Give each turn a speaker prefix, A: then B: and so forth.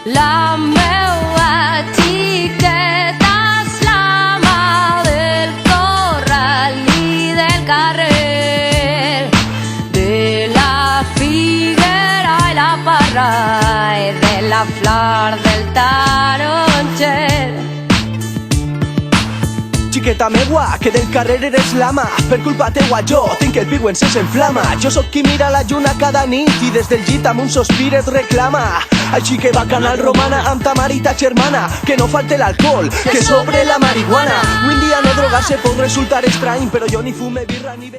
A: La meua xiqueta és la mà del corral i del carrer, de la figuera i la parra i de la flor del taronger.
B: Xiqueta meua, que del carrer eres l'ama. Per culpa teua jo tinc el pigüen s'enflama. Jo sóc qui mira la lluna cada nit i des del llit amb un sospir et reclama. Així que bacanal romana amb ta mare i ta germana, que no falte l'alcohol, que sobre la marihuana. Avui en dia no drogar-se pot resultar estrany, però jo ni fume birra ni